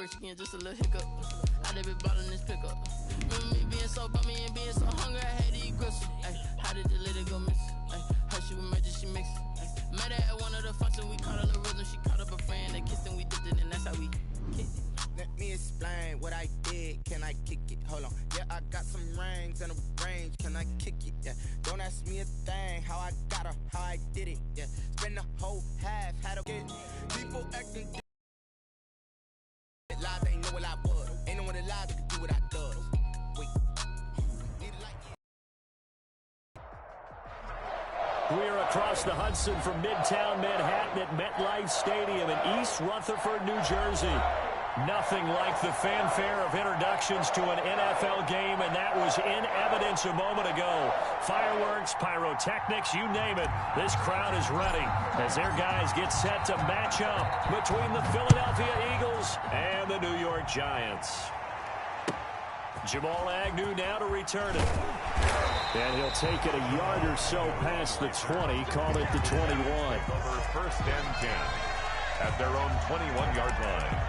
bricks again, just a little hiccup. I done been ballin' this pickup. Remember me being so bummy and being so hungry, I had to eat gristle. Ay, how did the lady go miss? Ay, her she was magic, she mixed. Met her at one of the functions, we caught her the rhythm. She caught up a friend, they kissed and we dipped it, and that's how we kicked it. Let me explain what I did. Can I kick it? Hold on. Yeah, I got some rings and a range. Can I kick it? Yeah. Don't ask me a thing. How I got her, how I did it. Yeah. Spend the whole half, had a kid. People acting lies, they know what I was. Ain't no one alive that could do what I does. Wait. We're across the Hudson from Midtown Manhattan at MetLife Stadium in East Rutherford, New Jersey. Nothing like the fanfare of introductions to an NFL game, and that was in evidence a moment ago. Fireworks, pyrotechnics, you name it. This crowd is ready as their guys get set to match up between the Philadelphia Eagles and the New York Giants. Jamal Agnew now to return it. And he'll take it a yard or so past the 20, call it the 21. Over 1st and 10 at their own 21-yard line.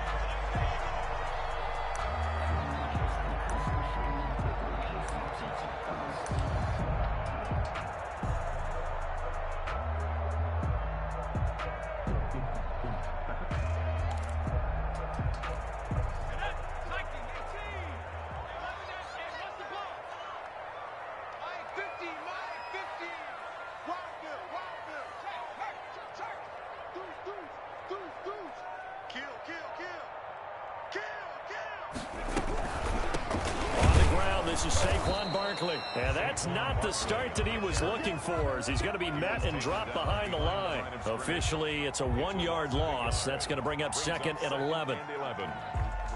And that's not the start that he was looking for, as he's going to be met and dropped behind the line. Officially, it's a 1-yard loss. That's going to bring up 2nd and 11.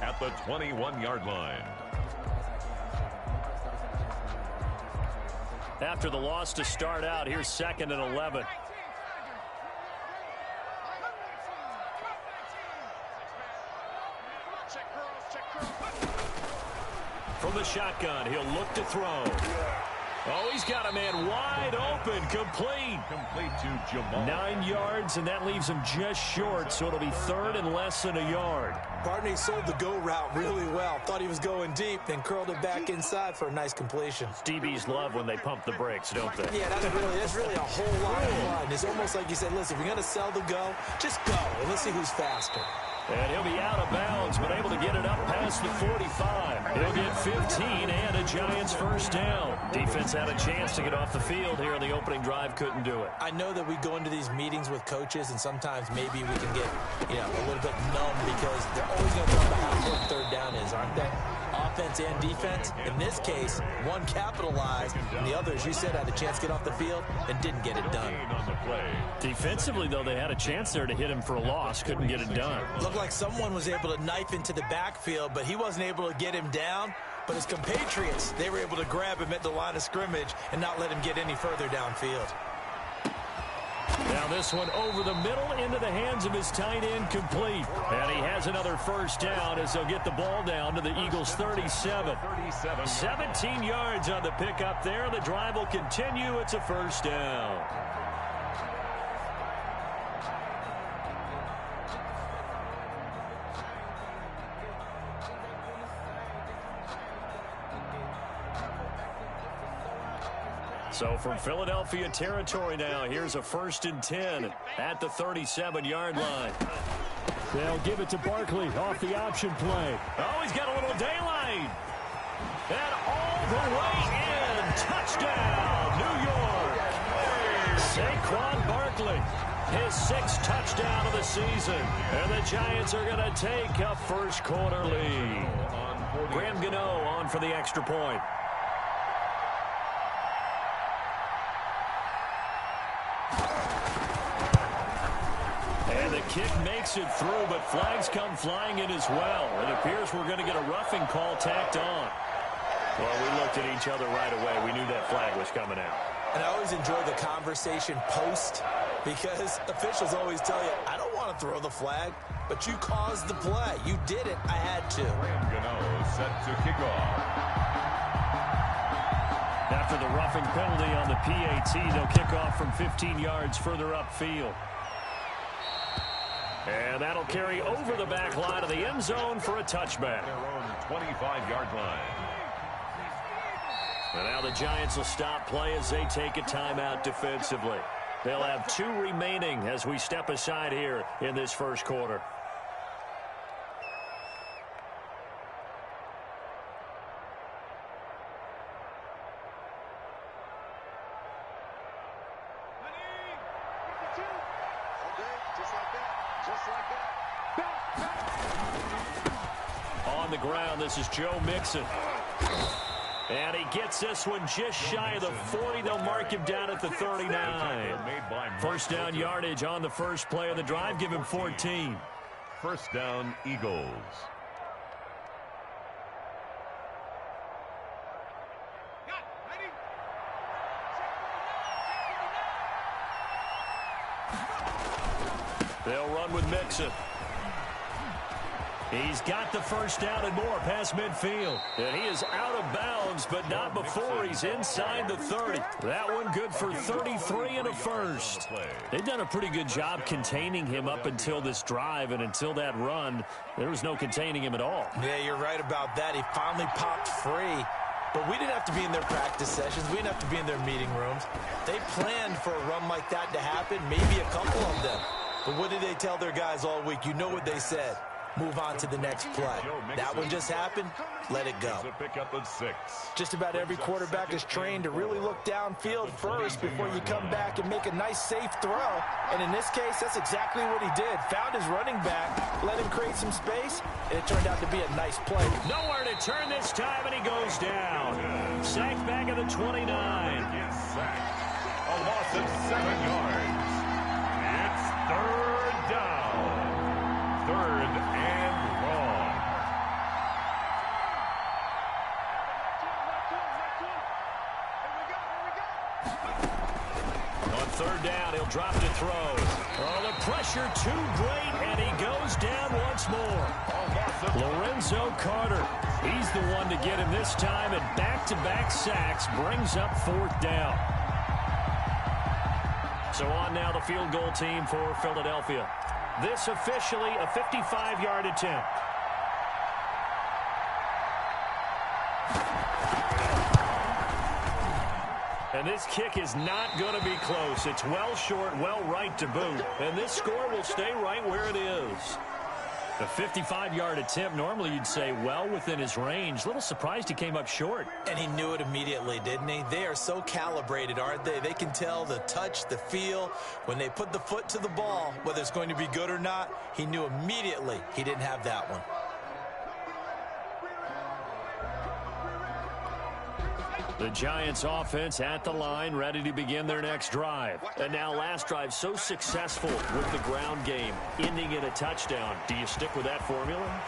At the 21-yard line. After the loss to start out, here's 2nd and 11. From the shotgun, he'll look to throw. Oh, he's got a man wide open, complete. Complete to Jamal. 9 yards, and that leaves him just short, so it'll be 3rd and less than a yard. Barney sold the go route really well. Thought he was going deep, then curled it back inside for a nice completion. DBs love when they pump the brakes, don't they? Yeah, that's really a whole lot of fun. It's almost like you said, listen, if you're going to sell the go, just go, and let's see who's faster. And he'll be out of bounds, but able to get it up past the 45. He'll get 15 and a Giants first down. Defense had a chance to get off the field here in the opening drive, couldn't do it. I know that we go into these meetings with coaches, and sometimes maybe we can get, a little bit numb because they're always going to talk about how important 3rd down is, aren't they? Offense and defense. In this case, one capitalized, and the other, as you said, had a chance to get off the field and didn't get it done. Defensively, though, they had a chance there to hit him for a loss. Couldn't get it done. Looked like someone was able to knife into the backfield, but he wasn't able to get him down. But his compatriots, they were able to grab him at the line of scrimmage and not let him get any further downfield. Now this one over the middle into the hands of his tight end, complete. And he has another first down as they'll get the ball down to the Eagles' 37. 17 yards on the pickup there. The drive will continue. It's a first down. So from Philadelphia territory now, here's a 1st and 10 at the 37-yard line. They'll give it to Barkley off the option play. Oh, he's got a little daylight. And all the way in. Touchdown, New York. Saquon Barkley, his 6th touchdown of the season. And the Giants are going to take a first-quarter lead. Graham Gano on for the extra point. Kick makes it through, but flags come flying in as well. It appears we're going to get a roughing call tacked on. Well, we looked at each other right away. We knew that flag was coming out. And I always enjoy the conversation post because officials always tell you, I don't want to throw the flag, but you caused the play. You did it. I had to. Gano set to kick off. After the roughing penalty on the PAT, they'll kick off from 15 yards further upfield. And that'll carry over the back line of the end zone for a touchback. Their own 25-yard line. And now the Giants will stop play as they take a timeout defensively. They'll have 2 remaining as we step aside here in this first quarter. On the ground, this is Joe Mixon. And he gets this one just shy of the 40. They'll mark him down at the 39. First down yardage on the first play of the drive. Give him 14. First down, Eagles. They'll run with Mixon. He's got the first down and more past midfield. And he is out of bounds, but not before he's inside the 30. That one good for 33 and a first. They've done a pretty good job containing him up until this drive, and until that run, there was no containing him at all. Yeah, you're right about that. He finally popped free. But we didn't have to be in their practice sessions. We didn't have to be in their meeting rooms. They planned for a run like that to happen, maybe a couple of them. But what did they tell their guys all week? You know what they said. Move on to the next play. That one just happened. Let it go. Pick up at 6. Just about every quarterback is trained to really look downfield first before you come back and make a nice, safe throw. And in this case, that's exactly what he did. Found his running back, let him create some space, and it turned out to be a nice play. Nowhere to turn this time, and he goes down. Sacked back at the 29. A loss of 7 yards. It's third down. Third and long. On third down, he'll drop to throw. Oh, the pressure too great, and he goes down once more. Lorenzo Carter, he's the one to get him this time, and back-to-back sacks brings up fourth down. So on now the field goal team for Philadelphia. This officially a 55-yard attempt. And this kick is not going to be close. It's well short, well right to boot. And this score will stay right where it is. A 55-yard attempt, normally you'd say well within his range. A little surprised he came up short. And he knew it immediately, didn't he? They are so calibrated, aren't they? They can tell the touch, the feel. When they put the foot to the ball, whether it's going to be good or not, he knew immediately he didn't have that one. The Giants offense at the line, ready to begin their next drive. And now last drive so successful with the ground game, ending in a touchdown. Do you stick with that formula?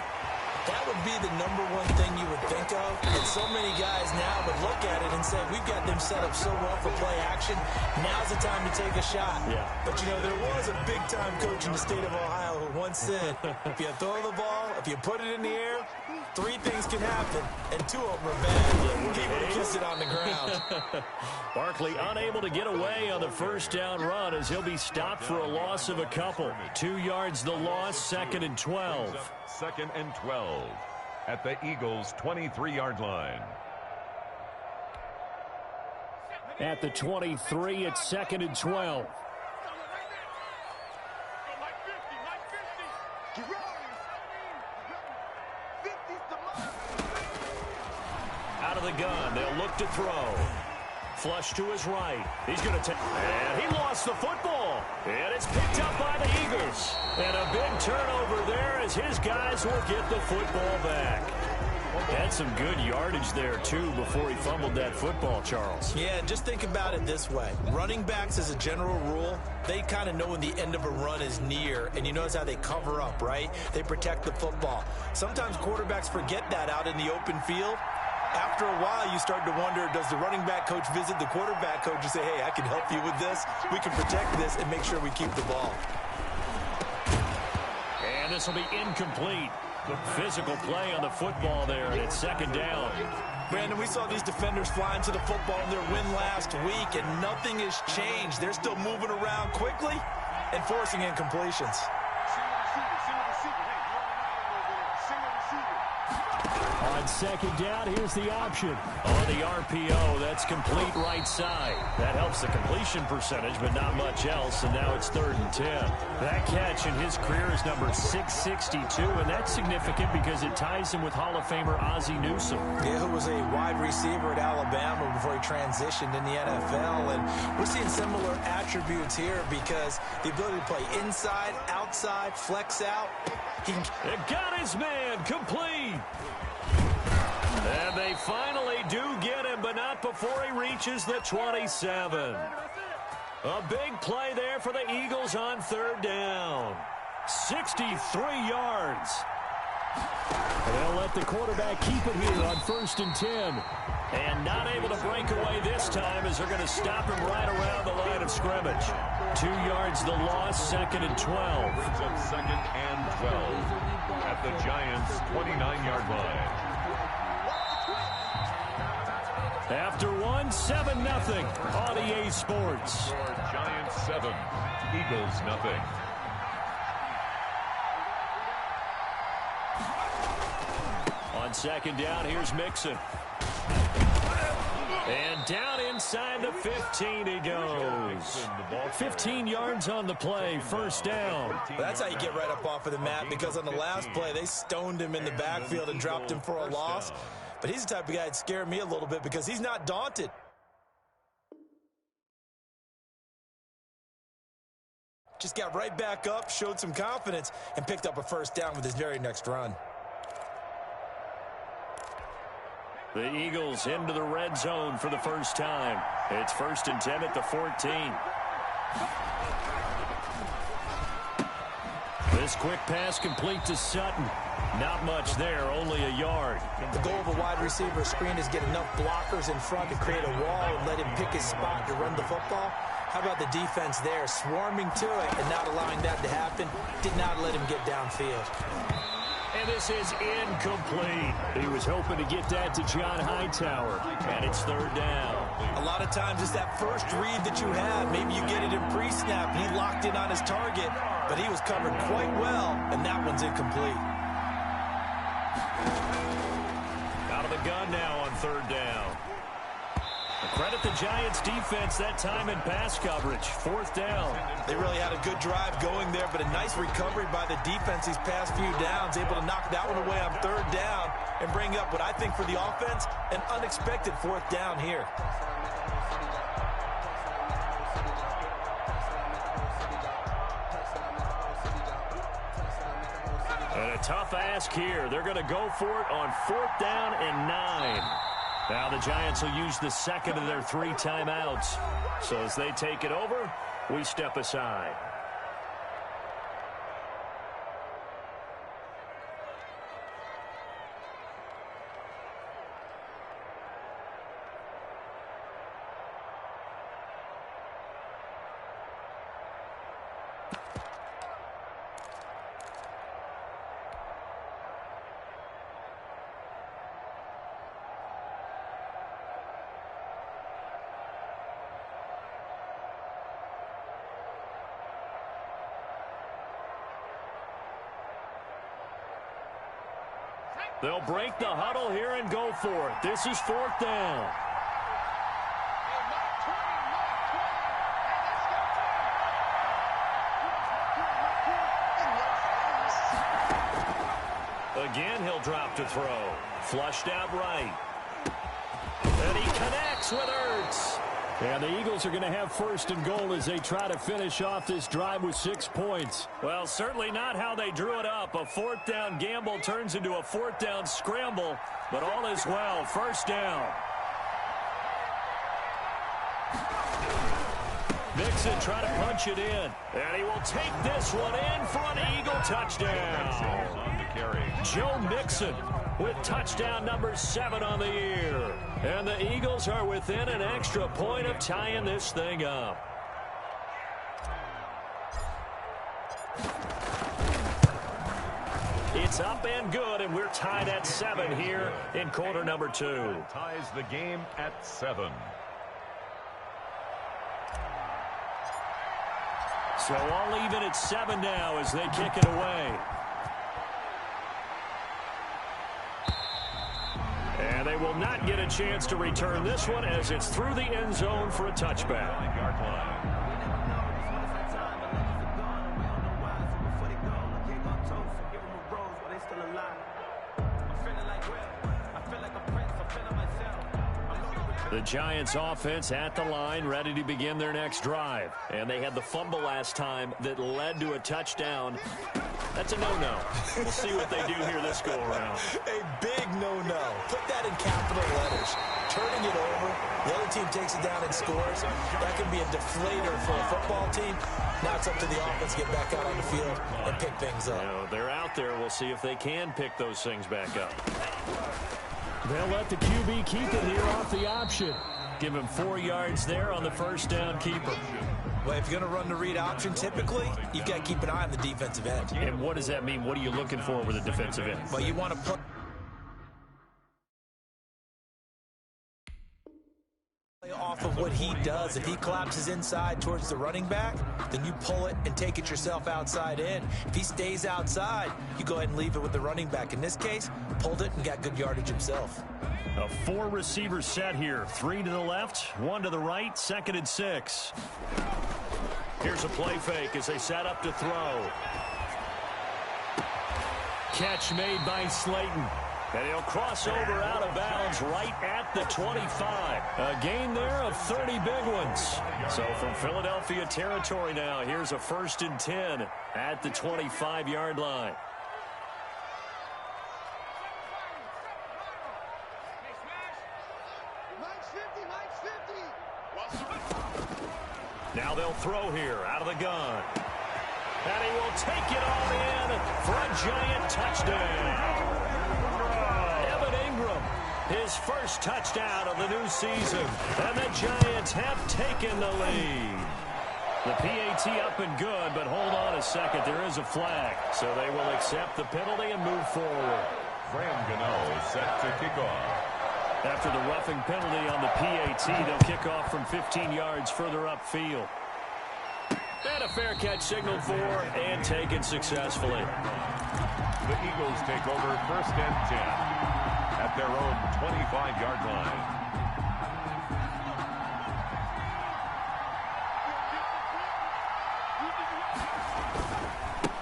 That would be the number one thing you would think of. And so many guys now would look at it and say, we've got them set up so well for play action. Now's the time to take a shot. Yeah. But, you know, there was a big-time coach in the state of Ohio who once said, if you throw the ball, if you put it in the air, 3 things can happen, and 2 of them are bad. He would have kissed it on the ground. Barkley unable to get away on the first down run as he'll be stopped for a loss of a couple. 2 yards the loss, 2nd and 12. 2nd and 12 at the Eagles' 23-yard line. At the 23, it's 2nd and 12. Out of the gun, they'll look to throw. Flush to his right. He's going to take, and he lost the football. And it's picked up by the Eagles. And a big turnover there as his guys will get the football back. Had some good yardage there, too, before he fumbled that football, Charles. Yeah, just think about it this way. Running backs, as a general rule, they kind of know when the end of a run is near, and you notice how they cover up, right? They protect the football. Sometimes quarterbacks forget that out in the open field. After a while, you start to wonder, does the running back coach visit the quarterback coach and say, hey, I can help you with this. We can protect this and make sure we keep the ball. And this will be incomplete. Physical play on the football there, and it's 2nd down. Brandon, we saw these defenders flying to the football in their win last week, and nothing has changed. They're still moving around quickly and forcing incompletions. On second down, here's the option. On the RPO, that's complete right side. That helps the completion percentage, but not much else, and now it's 3rd and 10. That catch in his career is number 662, and that's significant because it ties him with Hall of Famer Ozzie Newsome. Yeah, who was a wide receiver at Alabama before he transitioned in the NFL, and we're seeing similar attributes here because the ability to play inside, outside, flex out. It got his man complete. And they finally do get him, but not before he reaches the 27. A big play there for the Eagles on 3rd down. 63 yards. And they'll let the quarterback keep it here on 1st and 10. And not able to break away this time as they're going to stop him right around the line of scrimmage. 2 yards the loss, 2nd and 12. Brings up 2nd and 12 at the Giants' 29-yard line. After 1, 7-0 on EA Sports. Giants 7, Eagles nothing. On 2nd down, here's Mixon. And down inside the 15 he goes. 15 yards on the play, 1st down. That's how you get right up off of the mat, because on the last play, they stoned him in the backfield and dropped him for a loss. But he's the type of guy that scared me a little bit because he's not daunted. Just got right back up, showed some confidence, and picked up a 1st down with his very next run. The Eagles into the red zone for the first time. It's 1st and 10 at the 14. This quick pass complete to Sutton. Not much there, only a yard. The goal of a wide receiver screen is get enough blockers in front to create a wall and let him pick his spot to run the football. How about the defense there, swarming to it and not allowing that to happen? Did not let him get downfield. And this is incomplete. He was hoping to get that to John Hightower, and it's 3rd down. A lot of times it's that first read that you have. Maybe you get it in pre-snap, and he locked in on his target, but he was covered quite well, and that one's incomplete. Out of the gun now on 3rd down. Credit the Giants defense that time in pass coverage. 4th down. They really had a good drive going there, but a nice recovery by the defense these past few downs, able to knock that one away on 3rd down and bring up what I think for the offense, an unexpected 4th down here. And a tough ask here. They're going to go for it on 4th down and 9. Now the Giants will use the 2nd of their 3 timeouts. So as they take it over, we step aside. They'll break the huddle here and go for it. This is 4th down. Again, he'll drop to throw. Flushed out right. And he connects with Ertz. And the Eagles are going to have 1st and goal as they try to finish off this drive with 6 points. Well, certainly not how they drew it up. A 4th down gamble turns into a 4th down scramble, but all is well. 1st down. Mixon trying to punch it in. And he will take this one in for an Eagle touchdown. On the carry. Joe Mixon with touchdown number 7 on the year. And the Eagles are within an extra point of tying this thing up. It's up and good, and we're tied at 7 here in quarter number 2. Ties the game at 7. So all even at 7 now as they kick it away. And they will not get a chance to return this one as it's through the end zone for a touchback. The Giants offense at the line, ready to begin their next drive. And they had the fumble last time that led to a touchdown. That's a no-no. We'll see what they do here this go-around. A big no-no. Put that in capital letters. Turning it over, the other team takes it down and scores. That can be a deflator for a football team. Now it's up to the offense to get back out on the field and pick things up. You know, they're out there. We'll see if they can pick those things back up. They'll let the QB keep it here off the option. Give him 4 yards there on the first down keeper. Well, if you're going to run the read option, typically, you've got to keep an eye on the defensive end. And what does that mean? What are you looking for with a defensive end? Well, you want to play off of what he does. If he collapses inside towards the running back, then you pull it and take it yourself outside in. If he stays outside, you go ahead and leave it with the running back. In this case, pulled it and got good yardage himself. A 4-receiver set here. 3 to the left, 1 to the right, 2nd and 6. Here's a play fake as they set up to throw. Catch made by Slayton. And he'll cross over out of bounds right at the 25. A gain there of 30 big ones. So from Philadelphia territory now, here's a 1st and 10 at the 25-yard line. Now they'll throw here out of the gun. And he will take it all in for a giant touchdown. His first touchdown of the new season, and the Giants have taken the lead. The PAT up and good, but hold on a second. There is a flag, so they will accept the penalty and move forward. Fran Gano set to kick off. After the roughing penalty on the PAT, they'll kick off from 15 yards further upfield. And a fair catch signaled for and taken successfully. The Eagles take over 1st and 10. At their own 25-yard line.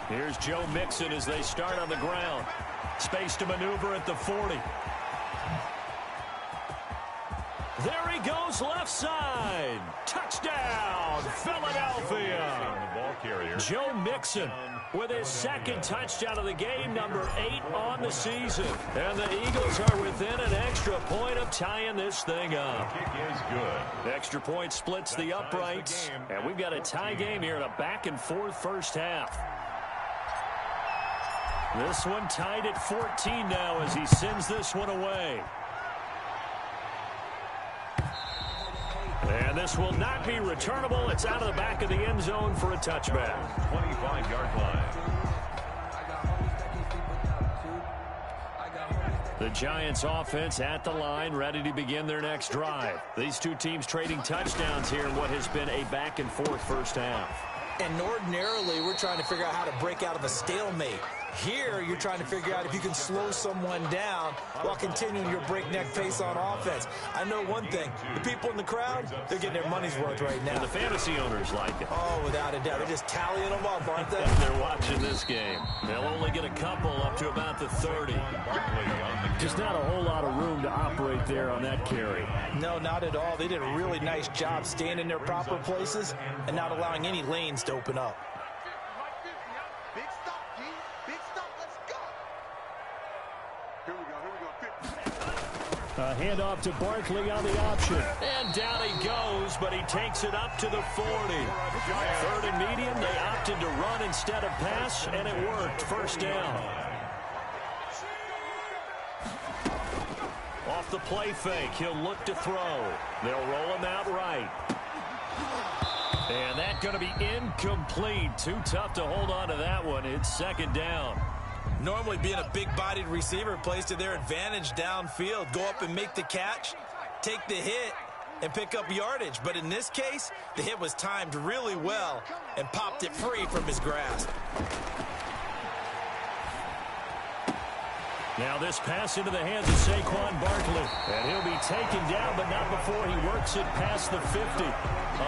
Here's Joe Mixon as they start on the ground. Space to maneuver at the 40. There he goes, left side. Touchdown, Philadelphia. Joe Mixon with his 2nd touchdown of the game, number 8 on the season. And the Eagles are within an extra point of tying this thing up. The kick is good. The extra point splits the uprights. And we've got a tie game here in a back-and-forth first half. This one tied at 14 now as he sends this one away. And this will not be returnable. It's out of the back of the end zone for a touchback. 25-yard line. The Giants offense at the line, ready to begin their next drive. These two teams trading touchdowns here in what has been a back-and-forth first half. And ordinarily, we're trying to figure out how to break out of a stalemate. Here, you're trying to figure out if you can slow someone down while continuing your breakneck pace on offense. I know one thing. The people in the crowd, they're getting their money's worth right now. And the fantasy owners like it. Oh, without a doubt. They're just tallying them up, aren't they? They're watching this game. They'll only get a couple up to about the 30. Just not a whole lot of room to operate there on that carry. No, not at all. They did a really nice job staying in their proper places and not allowing any lanes to open up. A handoff to Barkley on the option. And down he goes, but he takes it up to the 40. 3rd and medium, they opted to run instead of pass, and it worked. First down. Off the play fake, he'll look to throw. They'll roll him out right. And that's going to be incomplete. Too tough to hold on to that one. It's 2nd down. Normally being a big-bodied receiver plays to their advantage downfield. Go up and make the catch, take the hit, and pick up yardage. But in this case, the hit was timed really well and popped it free from his grasp. Now this pass into the hands of Saquon Barkley. And he'll be taken down, but not before he works it past the 50.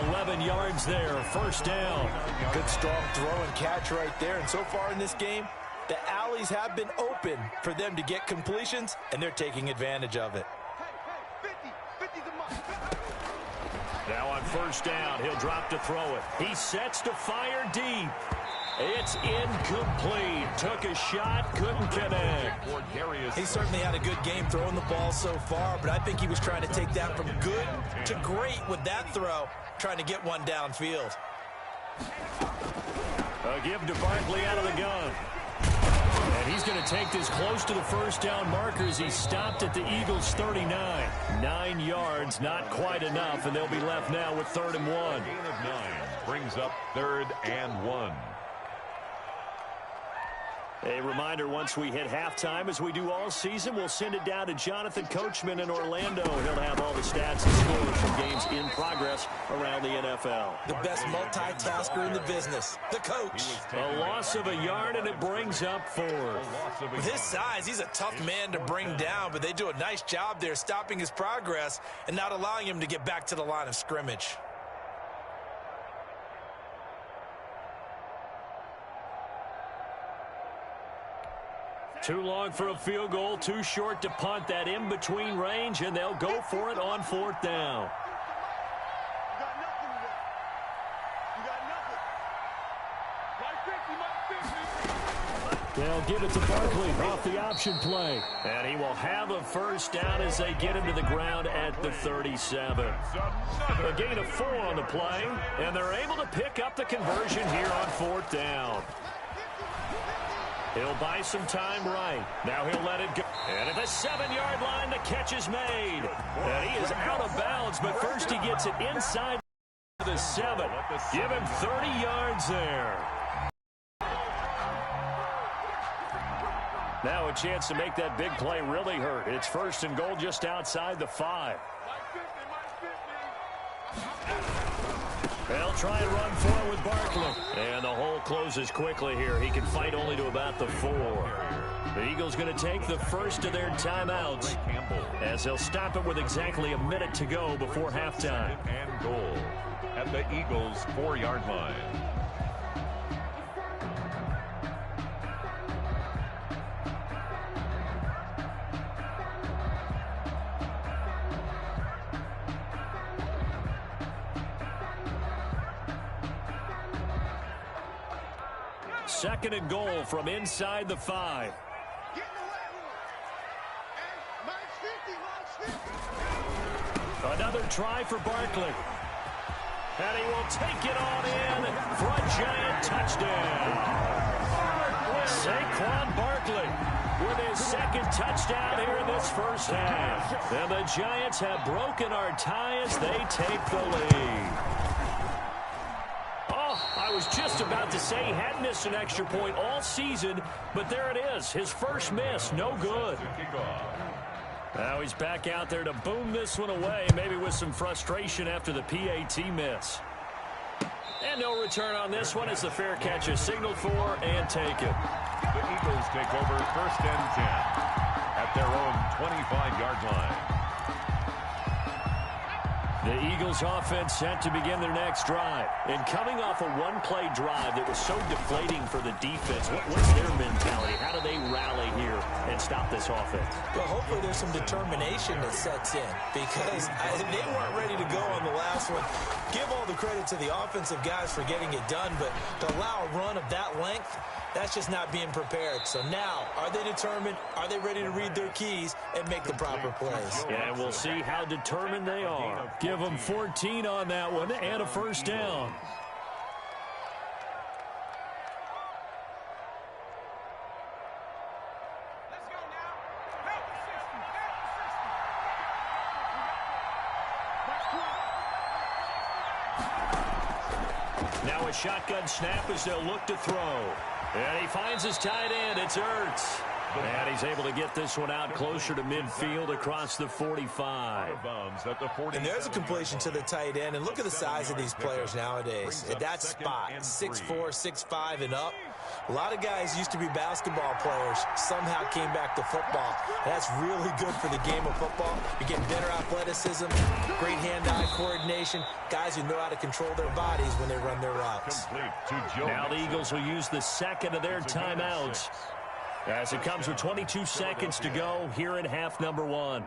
11 yards there, first down. Good strong throw and catch right there. And so far in this game, the alleys have been open for them to get completions, and they're taking advantage of it. Now on first down, he'll drop to throw it. He sets to fire deep. It's incomplete. Took a shot, couldn't connect. He certainly had a good game throwing the ball so far, but I think he was trying to take that from good to great with that throw, trying to get one downfield. A give to Barkley out of the gun. And he's going to take this close to the first down markers. He stopped at the Eagles' 39. 9 yards, not quite enough, and they'll be left now with 3rd and 1. Gain of 9 brings up 3rd and 1. A reminder, once we hit halftime, as we do all season, we'll send it down to Jonathan Coachman in Orlando. He'll have all the stats and scores from games in progress around the NFL. The best multitasker in the business, the coach. A loss of a yard, and it brings up 4th. With his size, he's a tough man to bring down, but they do a nice job there stopping his progress and not allowing him to get back to the line of scrimmage. Too long for a field goal, too short to punt. That in-between range, and they'll go for it on 4th down. They'll give it to Barkley off the option play. And he will have a first down as they get him to the ground at the 37. A gain of 4 on the play, and they're able to pick up the conversion here on 4th down. He'll buy some time right. Now he'll let it go. And at the 7-yard line, the catch is made. And he is out of bounds, but first he gets it inside the 7. Give him 30 yards there. Now a chance to make that big play really hurt. It's 1st and goal just outside the 5. They'll try and run for it with Barkley. And the hole closes quickly here. He can fight only to about the 4. The Eagles going to take the first of their timeouts as they'll stop it with exactly a minute to go before halftime. And goal at the Eagles' 4-yard line. Second and goal from inside the 5. Another try for Barkley. And he will take it on in for a giant touchdown. Saquon Barkley with his 2nd touchdown here in this first half. And the Giants have broken our tie as they take the lead. I was just about to say he hadn't missed an extra point all season, but there it is. His first miss, no good. Now he's back out there to boom this one away, maybe with some frustration after the PAT miss. And no return on this one as the fair catch is signaled for and taken. The Eagles take over 1st and 10 at their own 25-yard line. The Eagles offense set to begin their next drive. And coming off a one-play drive that was so deflating for the defense, what's their mentality? How do they rally here and stop this offense? Well, hopefully there's some determination that sets in because they weren't ready to go on the last one. Give all the credit to the offensive guys for getting it done, but to allow a run of that length, that's just not being prepared. So now, are they determined? Are they ready to read their keys and make the proper plays? Yeah, we'll see how determined they are. Give them 14 on that one and a first down. Now a shotgun snap as they'll look to throw. And he finds his tight end. It's Ertz. And he's able to get this one out closer to midfield across the 45. And there's a completion to the tight end. And look at the size of these players nowadays. At that spot, 6'4", 6'5", and up. A lot of guys used to be basketball players, somehow came back to football. That's really good for the game of football. You get better athleticism, great hand-eye coordination, guys who know how to control their bodies when they run their routes. Now the Eagles will use the second of their timeouts as it comes with 22 seconds to go here in half number 1.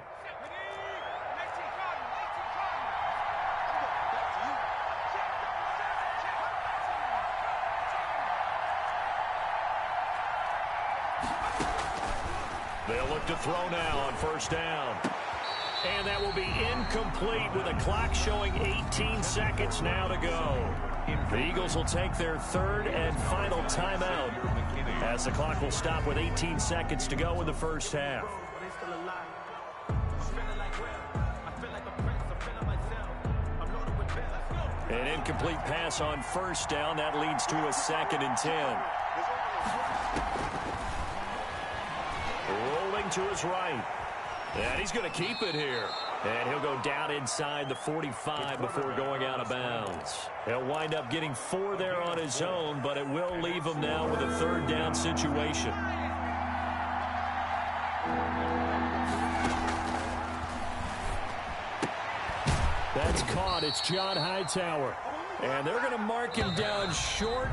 They'll look to throw now on first down. And that will be incomplete with a clock showing 18 seconds now to go. The Eagles will take their third and final timeout as the clock will stop with 18 seconds to go in the first half. An incomplete pass on first down. That leads to a 2nd and 10. Rolling to his right. And he's going to keep it here. And he'll go down inside the 45 before going out of bounds. He'll wind up getting 4 there on his own, but it will leave him now with a 3rd down situation. That's caught. It's John Hightower. And they're going to mark him down short,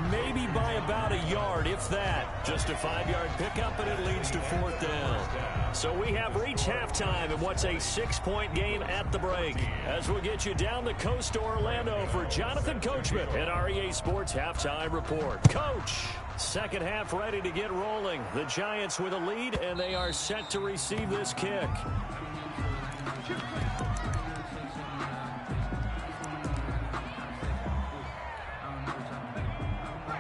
maybe by about a yard, if that. Just a 5-yard pickup, and it leads to 4th down. So we have reached halftime in what's a 6-point game at the break. As we'll get you down the coast to Orlando for Jonathan Coachman and our EA Sports Halftime Report. Coach, second half ready to get rolling. The Giants with a lead, and they are set to receive this kick.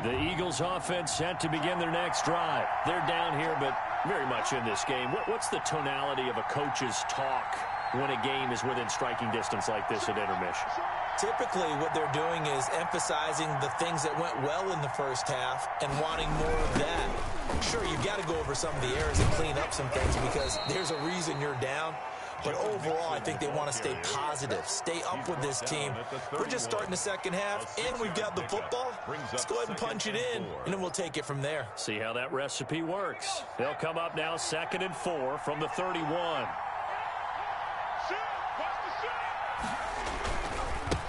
The Eagles offense set to begin their next drive. They're down here, but very much in this game. What's the tonality of a coach's talk when a game is within striking distance like this at intermission? Typically, what they're doing is emphasizing the things that went well in the first half and wanting more of that. Sure, you've got to go over some of the errors and clean up some things because there's a reason you're down. But overall, I think they want to stay positive, stay up with this team. We're just starting the second half, and we've got the football. Let's go ahead and punch it in, and then we'll take it from there. See how that recipe works. They'll come up now 2nd and 4 from the 31.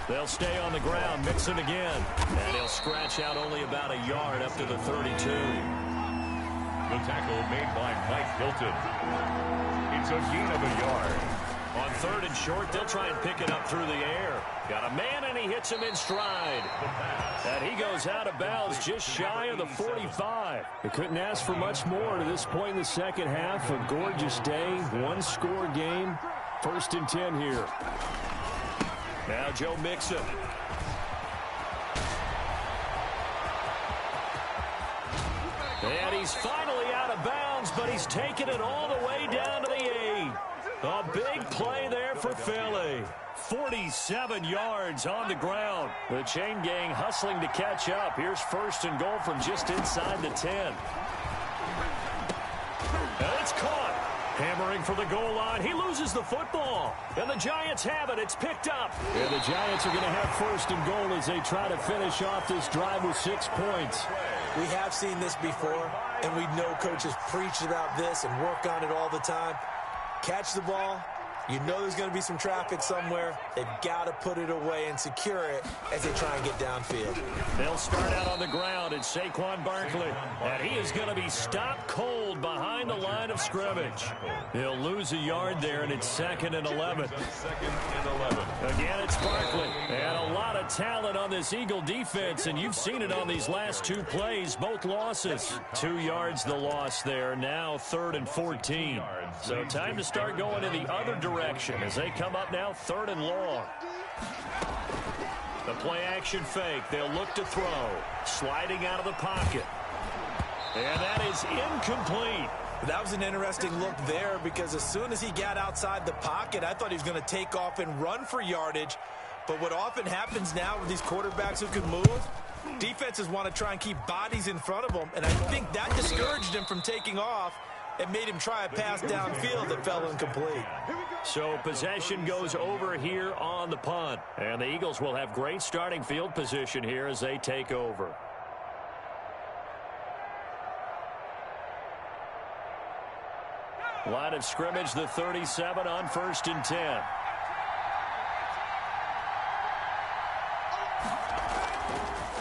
They'll stay on the ground, Mixon again. And he'll scratch out only about a yard up to the 32. The tackle made by Mike Hilton. It's a gain of a yard. On 3rd and short, they'll try and pick it up through the air. Got a man, and he hits him in stride. And he goes out of bounds just shy of the 45. They couldn't ask for much more to this point in the second half. A gorgeous day, one-score game. 1st and 10 here. Now Joe Mixon. And he's finally out of bounds, but he's taken it all the way down to the 8. A big play there for Philly. 47 yards on the ground. The chain gang hustling to catch up. Here's 1st and goal from just inside the 10. And it's caught. Hammering for the goal line. He loses the football. And the Giants have it. It's picked up. And the Giants are going to have 1st and goal as they try to finish off this drive with 6 points. We have seen this before, and we know coaches preach about this and work on it all the time. Catch the ball. You know there's going to be some traffic somewhere. They've got to put it away and secure it as they try and get downfield. They'll start out on the ground. It's Saquon Barkley. And he is going to be stopped cold behind the line of scrimmage. He'll lose a yard there, and it's 2nd and 11. Again, it's Barkley. And a lot of talent on this Eagle defense, and you've seen it on these last 2 plays, both losses. 2 yards the loss there. Now 3rd and 14. So time to start going in the other direction as they come up now 3rd and long. The play action fake. They'll look to throw. Sliding out of the pocket. And that is incomplete. That was an interesting look there because as soon as he got outside the pocket, I thought he was going to take off and run for yardage. But what often happens now with these quarterbacks who can move, defenses want to try and keep bodies in front of them, and I think that discouraged him from taking off. and made him try a pass downfield that fell incomplete. So possession goes over here on the punt. And the Eagles will have great starting field position here as they take over. Line of scrimmage, the 37 on 1st and 10.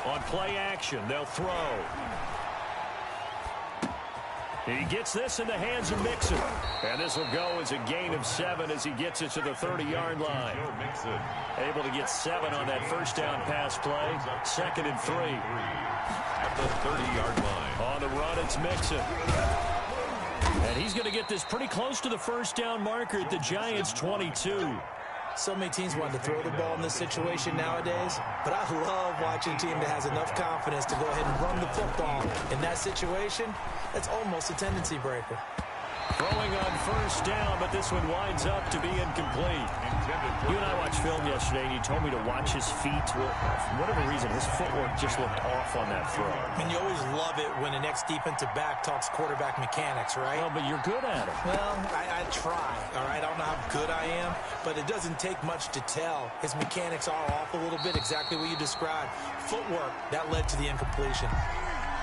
On play action, they'll throw. He gets this in the hands of Mixon. And this will go as a gain of 7 as he gets it to the 30-yard line. Able to get 7 on that first down pass play. 2nd and 3. At the 30-yard line. On the run, it's Mixon. And he's going to get this pretty close to the first down marker at the Giants' 22. So many teams want to throw the ball in this situation nowadays, but I love watching a team that has enough confidence to go ahead and run the football. In that situation, that's almost a tendency breaker. Throwing on first down, but this one winds up to be incomplete. You and I watched film yesterday, and you told me to watch his feet. For whatever reason, his footwork just looked off on that throw. And you always love it when the next defensive back talks quarterback mechanics, right? Well, but you're good at it. Well, I try, all right? I don't know how good I am, but it doesn't take much to tell. His mechanics are off a little bit, exactly what you described. Footwork, that led to the incompletion.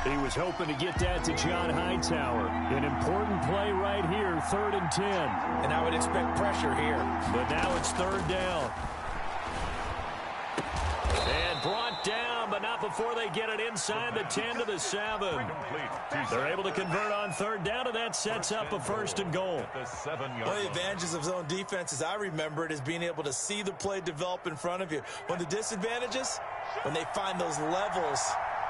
He was hoping to get that to John Hightower. An important play right here, 3rd and 10. And I would expect pressure here. But now it's 3rd down. And brought down, but not before they get it inside the 10 to the 7. They're able to convert on 3rd down, and that sets up a 1st and goal. One of the advantages of zone defense, as I remember it, is being able to see the play develop in front of you. One of the disadvantages, when they find those levels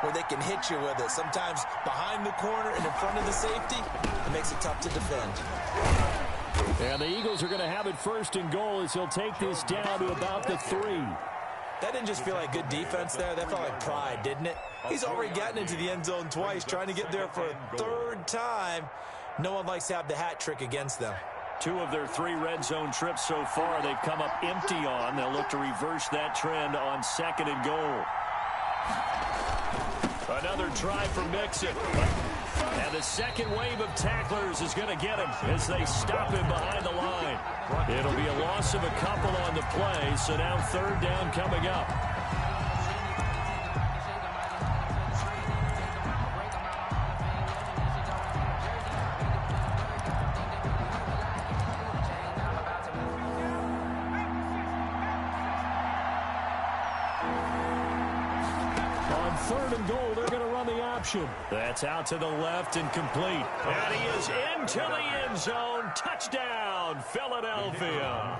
where they can hit you with it. Sometimes behind the corner and in front of the safety, it makes it tough to defend. And the Eagles are going to have it 1st and goal as he'll take this down to about the 3. That didn't just feel like good defense there. That felt like pride, didn't it? He's already gotten into the end zone twice, trying to get there for a 3rd time. No one likes to have the hat trick against them. 2 of their 3 red zone trips so far they've come up empty on. They'll look to reverse that trend on 2nd and goal. Another try for Mixon. And the second wave of tacklers is going to get him as they stop him behind the line. It'll be a loss of a couple on the play, so now 3rd down coming up. On 3rd and goal, they're going to run the option. That's out to the left and complete. And he is into the end zone. Touchdown, Philadelphia.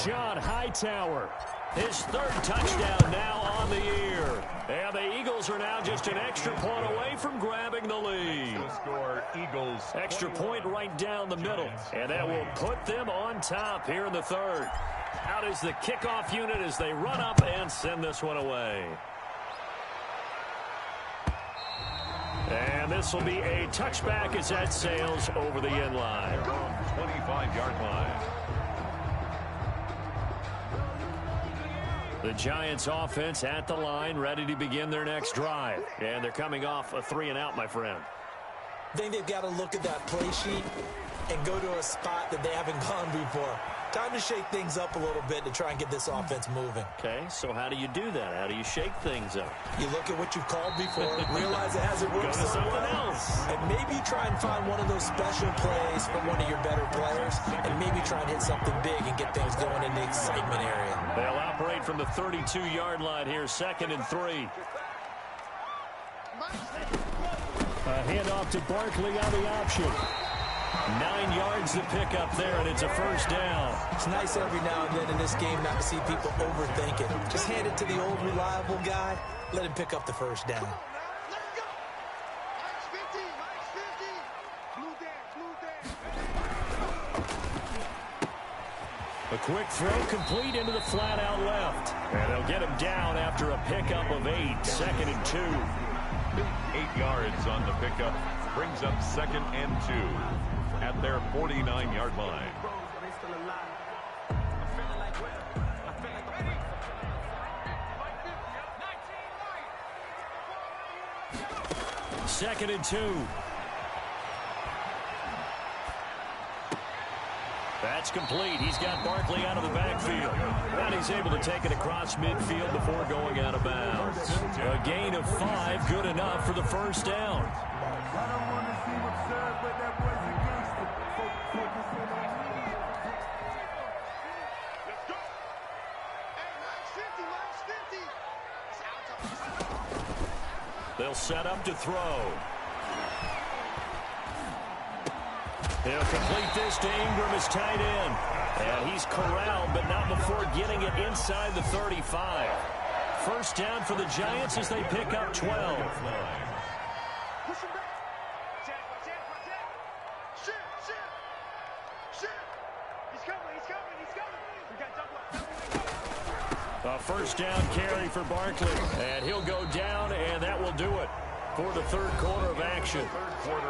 John Hightower, his 3rd touchdown now on the year. And the Eagles are now just an extra point away from grabbing the lead. Extra point right down the middle. And that will put them on top here in the 3rd. Out is the kickoff unit as they run up and send this one away. And this will be a touchback as that sails over the end line. 25-yard line. The Giants offense at the line, ready to begin their next drive. And they're coming off a 3 and out, my friend. I think they've got to look at that play sheet and go to a spot that they haven't gone before. Time to shake things up a little bit to try and get this offense moving. Okay, so how do you do that? How do you shake things up? You look at what you've called before, realize it hasn't worked so something well, else. and maybe try and find one of those special plays from one of your better players, and maybe try and hit something big and get things going in the excitement area. They'll operate from the 32-yard line here, 2nd and 3. A handoff to Barkley on the option. 9 yards to pick up there, and it's a 1st down. It's nice every now and then in this game not to see people overthink it. Just hand it to the old reliable guy. Let him pick up the 1st down. A quick throw complete into the flat out left. And they'll get him down after a pickup of 8. 2nd and 2. 8 yards on the pickup. Brings up 2nd and 2 at their 49-yard line. Second and 2. That's complete. He's got Barkley out of the backfield. And he's able to take it across midfield before going out of bounds. A gain of 5, good enough for the first down. I don't want to see what's served, but that boy's a gangster. Focus in on me. Let's go. Hey, Max 50. They'll set up to throw. He'll complete this to Ingram as tight end. And he's corralled, but not before getting it inside the 35. First down for the Giants as they pick up 12. Push him back. Shit. He's coming. We got double. A first down carry for Barkley. And he'll go down, and that will do it for the third quarter of action.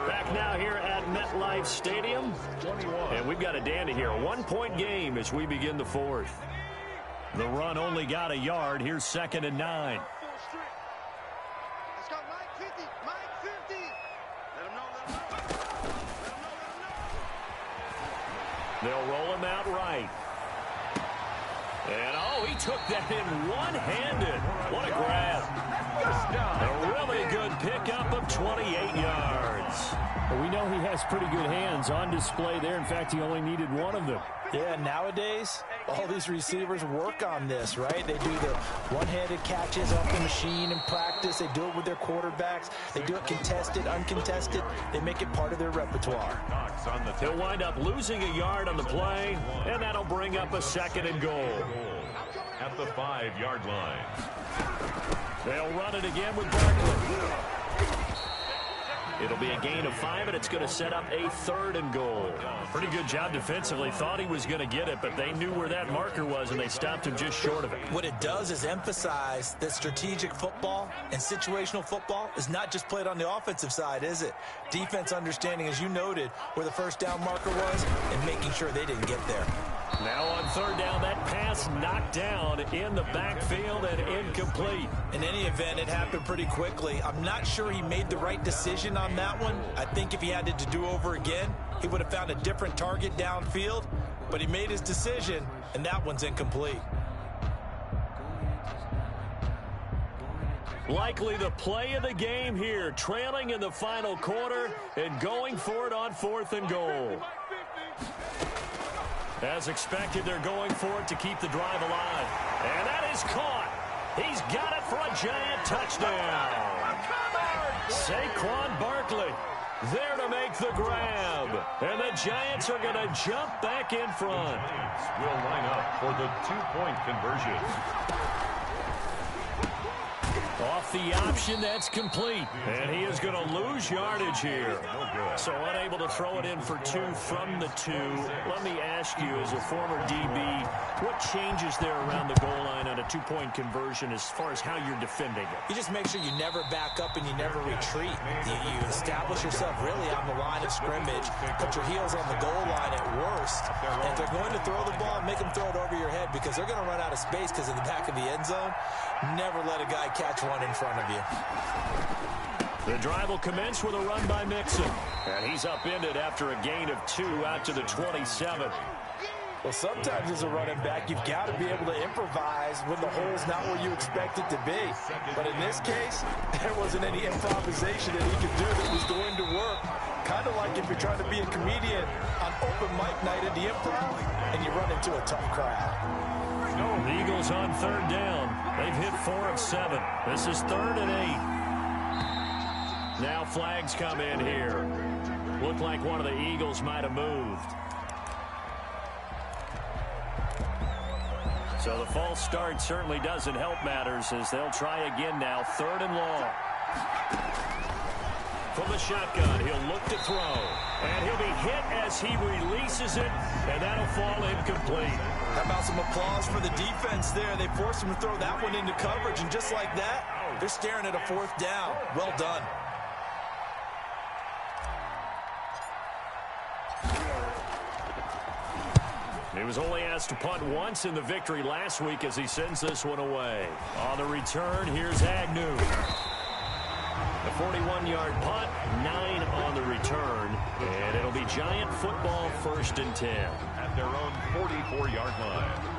Back now here at MetLife Stadium. And we've got a dandy here. A 1-point game as we begin the fourth. The run only got a yard. Here's 2nd and 9. Let's go, Mike 50. Let him know. They'll roll him out right. And, he took that in one-handed. What a grab. A really good pickup of 28 yards. Well, we know he has pretty good hands on display there. In fact, he only needed one of them. Yeah, nowadays, all these receivers work on this, right? They do the one-handed catches off the machine in practice. They do it with their quarterbacks. They do it contested, uncontested. They make it part of their repertoire. He'll wind up losing a yard on the play, and that'll bring up a 2nd and goal. At the 5-yard line. They'll run it again with Barkley. It'll be a gain of 5, and it's going to set up a 3rd and goal. Pretty good job defensively. Thought he was going to get it, but they knew where that marker was, and they stopped him just short of it. What it does is emphasize that strategic football and situational football is not just played on the offensive side, is it? Defense understanding, as you noted, where the first down marker was and making sure they didn't get there. Now on 3rd down, that pass knocked down in the backfield and incomplete. In any event, it happened pretty quickly. I'm not sure he made the right decision on that one. I think if he had to do over again, he would have found a different target downfield. But he made his decision, and that one's incomplete. Likely the play of the game here, trailing in the final quarter and going for it on 4th and goal. As expected, they're going for it to keep the drive alive. And that is caught. He's got it for a giant touchdown. Saquon Barkley there to make the grab. And the Giants are going to jump back in front. Will line up for the 2-point conversion. Off the option, that's complete. And he is going to lose yardage here. So unable to throw it in for 2 from the 2. Let me ask you, as a former DB, what changes there around the goal line on a 2-point conversion as far as how you're defending it? You just make sure you never back up and you never retreat. You establish yourself really on the line of scrimmage, put your heels on the goal line at worst. And if they're going to throw the ball, make them throw it over your head because they're going to run out of space because of the back of the end zone. Never let a guy catch one in front of you. The drive will commence with a run by Mixon. And he's upended after a gain of 2 out to the 27. Well, sometimes as a running back, you've got to be able to improvise when the hole's not where you expect it to be. But in this case, there wasn't any improvisation that he could do that was going to work. Kind of like if you're trying to be a comedian on open mic night at the Improv and you run into a tough crowd. The Eagles on 3rd down. They've hit 4 of 7. This is 3rd and 8. Now flags come in here. Looked like one of the Eagles might have moved. So the false start certainly doesn't help matters as they'll try again now. 3rd and long. From the shotgun, he'll look to throw. And he'll be hit as he releases it, and that'll fall incomplete. How about some applause for the defense there? They forced him to throw that one into coverage, and just like that, they're staring at a 4th down. Well done. He was only asked to punt once in the victory last week as he sends this one away. On the return, here's Agnew. A 41-yard punt, 9 on the return, and it'll be Giant football 1st and 10. At their own 44-yard line.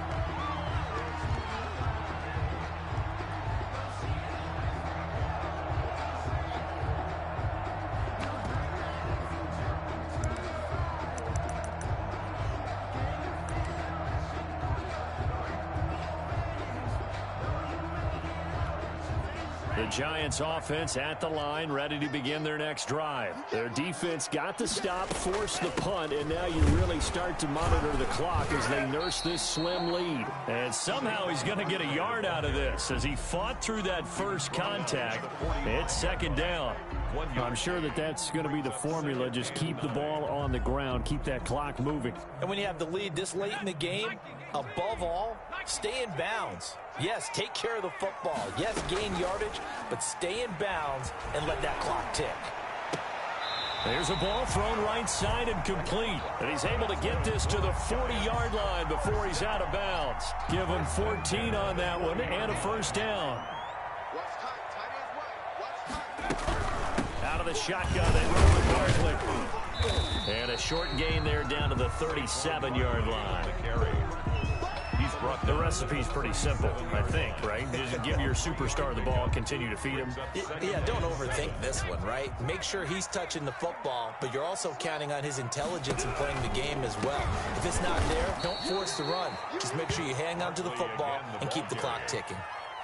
The Giants offense at the line, ready to begin their next drive. Their defense got the stop, forced the punt, and now you really start to monitor the clock as they nurse this slim lead. And somehow he's going to get a yard out of this as he fought through that first contact. It's second down. I'm sure that's going to be the formula. Just keep the ball on the ground, keep that clock moving. And when you have the lead this late in the game, above all, stay in bounds. Yes, take care of the football. Yes, gain yardage, but stay in bounds and let that clock tick. There's a ball thrown right side and complete. And he's able to get this to the 40-yard line before he's out of bounds. Give him 14 on that one and a first down. Out of the shotgun, they roll with Barkley. And a short gain there down to the 37-yard line. The recipe's pretty simple, I think, right? Just give your superstar the ball and continue to feed him. Yeah, don't overthink this one, right? Make sure he's touching the football, but you're also counting on his intelligence in playing the game as well. If it's not there, don't force the run. Just make sure you hang on to the football and keep the clock ticking.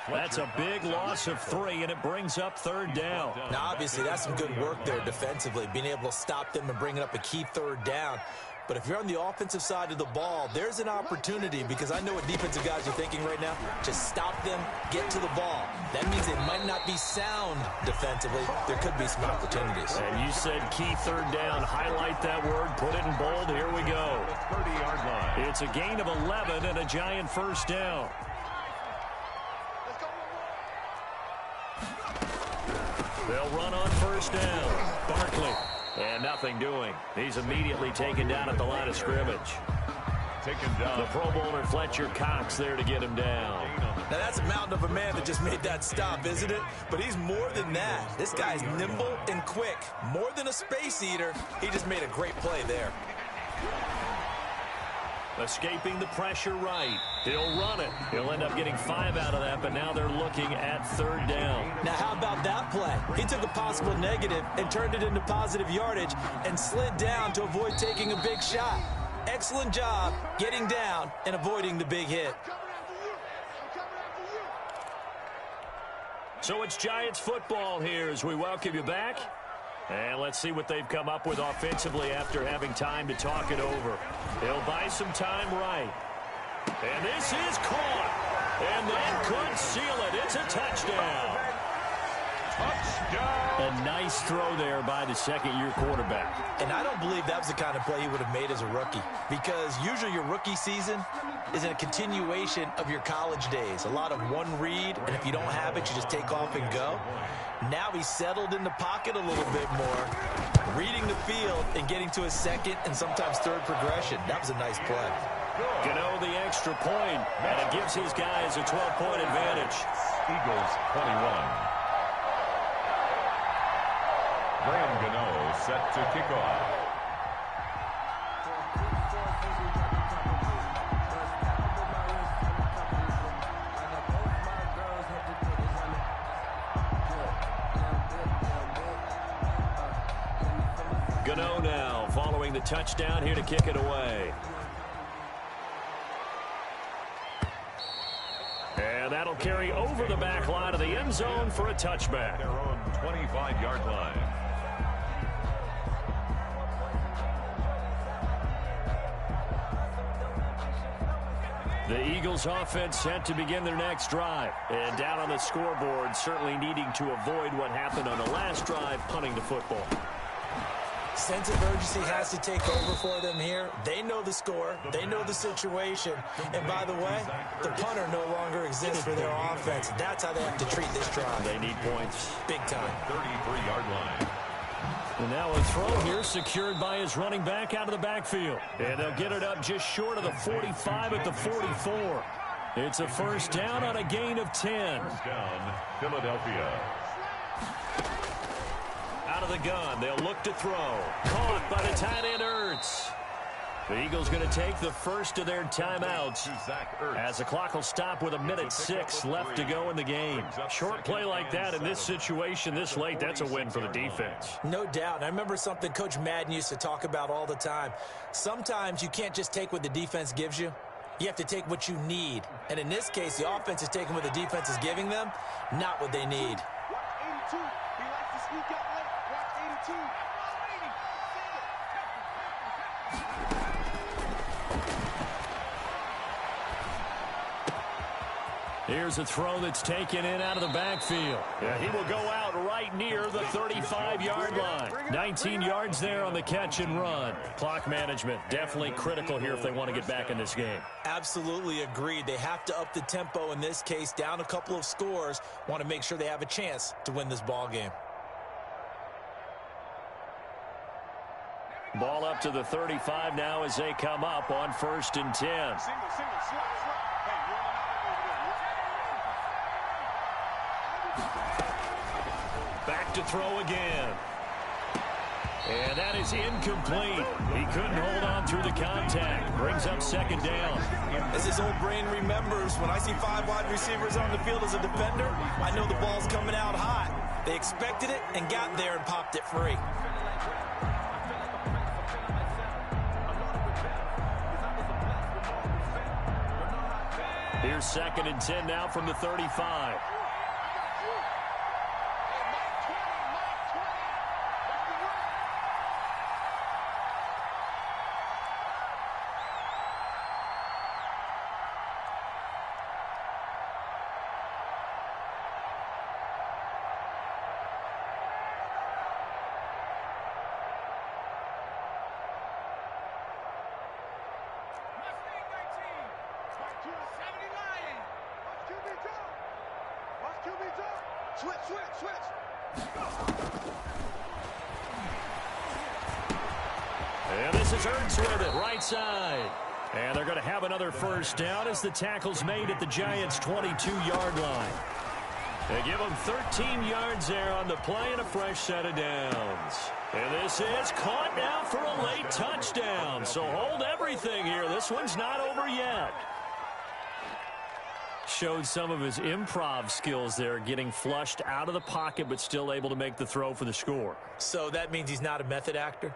That's a big loss of 3, and it brings up third down. Now, obviously, that's some good work there defensively, being able to stop them and bringing up a key third down. But if you're on the offensive side of the ball, there's an opportunity, because I know what defensive guys are thinking right now. Just stop them, get to the ball. That means they might not be sound defensively. There could be some opportunities. And you said key third down. Highlight that word. Put it in bold. Here we go. 30-yard line. It's a gain of 11 and a Giant first down. They'll run on first down. Barkley. And nothing doing. He's immediately taken down at the line of scrimmage. Taken down. The Pro Bowler Fletcher Cox there to get him down. Now that's a mountain of a man that just made that stop, isn't it? But he's more than that. This guy's nimble and quick. More than a space eater. He just made a great play there. Escaping the pressure right. He'll run it. He'll end up getting 5 out of that, but now they're looking at third down. Now how about that play? He took a possible negative and turned it into positive yardage and slid down to avoid taking a big shot. Excellent job getting down and avoiding the big hit. So it's Giants football here as we welcome you back. And let's see what they've come up with offensively after having time to talk it over. They'll buy some time right. And this is caught. And that could seal it. It's a touchdown. Touchdown. A nice throw there by the second-year quarterback. And I don't believe that was the kind of play he would have made as a rookie, because usually your rookie season is a continuation of your college days. A lot of one read, and if you don't have it, you just take off and go. Now he's settled in the pocket a little bit more, reading the field and getting to his second and sometimes third progression. That was a nice play. Gano the extra point, and it gives his guys a 12-point advantage. Eagles 21. Graham Gano set to kick off. Gano now following the touchdown here to kick it away. And that'll carry over the back line of the end zone for a touchback. Their own 25-yard line. The Eagles offense set to begin their next drive. And down on the scoreboard, certainly needing to avoid what happened on the last drive, punting the football. Sense of urgency has to take over for them here. They know the score. They know the situation. And by the way, the punter no longer exists for their offense. That's how they have to treat this drive. They need points. Big time. 33-yard line. And now a throw here secured by his running back out of the backfield. And they'll get it up just short of the 45 at the 44. It's a first down on a gain of 10. First down, Philadelphia. Out of the gun, they'll look to throw. Caught by the tight end, Ertz. The Eagles going to take the first of their timeouts as the clock will stop with 1:06 left to go in the game. Short play like that in this situation this late, that's a win for the defense. No doubt. I remember something Coach Madden used to talk about all the time. Sometimes you can't just take what the defense gives you. You have to take what you need. And in this case, the offense is taking what the defense is giving them, not what they need. Watch 82. He likes to sneak out late. Watch 82. Here's a throw that's taken in out of the backfield. Yeah, he will go out right near the 35-yard line. 19 yards there on the catch and run. Clock management definitely critical here if they want to get back in this game. Absolutely agreed. They have to up the tempo in this case, down a couple of scores. Want to make sure they have a chance to win this ball game. Ball up to the 35 now as they come up on 1st and 10. Back to throw again. And that is incomplete. He couldn't hold on through the contact. Brings up 2nd down. As his old brain remembers, when I see 5 wide receivers on the field as a defender, I know the ball's coming out hot. They expected it and got there and popped it free. Here's 2nd and 10 now from the 35. And this is Ertz with it, right side. And they're going to have another 1st down as the tackle's made at the Giants' 22-yard line. They give them 13 yards there on the play and a fresh set of downs. And this is caught now for a late touchdown. So hold everything here. This one's not over yet. Showed some of his improv skills there, getting flushed out of the pocket but still able to make the throw for the score. So that means he's not a method actor?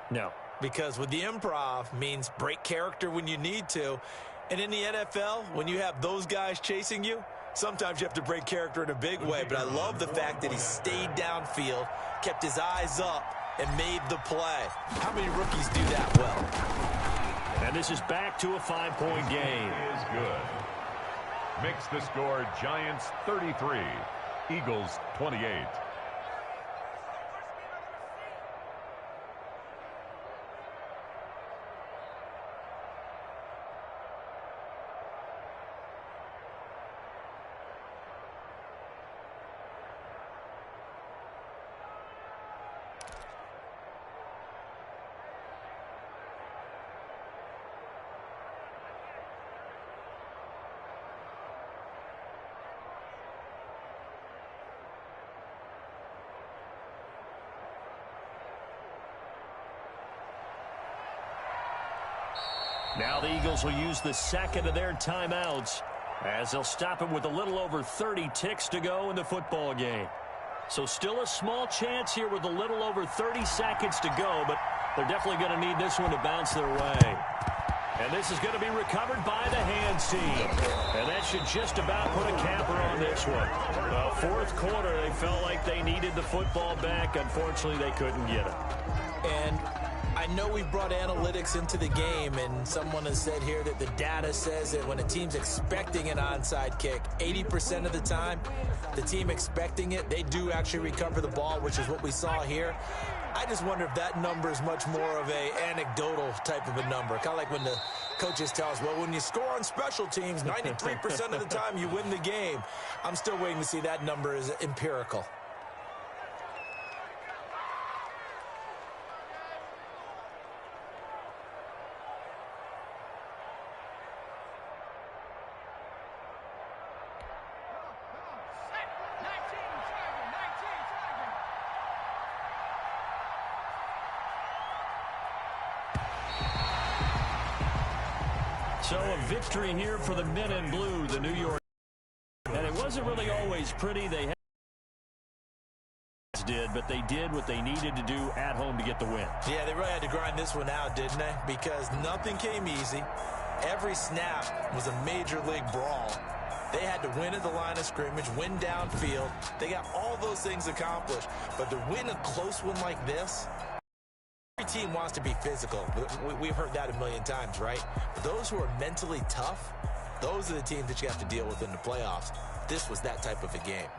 No. Because with the improv means break character when you need to. And in the NFL, when you have those guys chasing you, sometimes you have to break character in a big way. But I love the fact that he stayed downfield, kept his eyes up, and made the play. How many rookies do that well? And this is back to a 5-point game. Is good. Makes the score Giants 33, Eagles 28. Now the Eagles will use the 2nd of their timeouts as they'll stop it with a little over 30 ticks to go in the football game. So still a small chance here with a little over 30 seconds to go, but they're definitely going to need this one to bounce their way. And this is going to be recovered by the hands team. And that should just about put a capper on this one. Well, 4th quarter, they felt like they needed the football back. Unfortunately, they couldn't get it. And I know we brought analytics into the game, and someone has said here that the data says that when a team's expecting an onside kick, 80% of the time, the team expecting it, they do actually recover the ball, which is what we saw here. I just wonder if that number is much more of a anecdotal type of a number. Kind of like when the coaches tell us, well, when you score on special teams, 93% of the time you win the game. I'm still waiting to see that number is empirical. So a victory here for the men in blue, the New York. And it wasn't really always pretty. They but they did what they needed to do at home to get the win. Yeah, they really had to grind this one out, didn't they? Because nothing came easy. Every snap was a major league brawl. They had to win at the line of scrimmage, win downfield. They got all those things accomplished. But to win a close one like this, every team wants to be physical. We've heard that a million times, right? But those who are mentally tough, those are the teams that you have to deal with in the playoffs. This was that type of a game.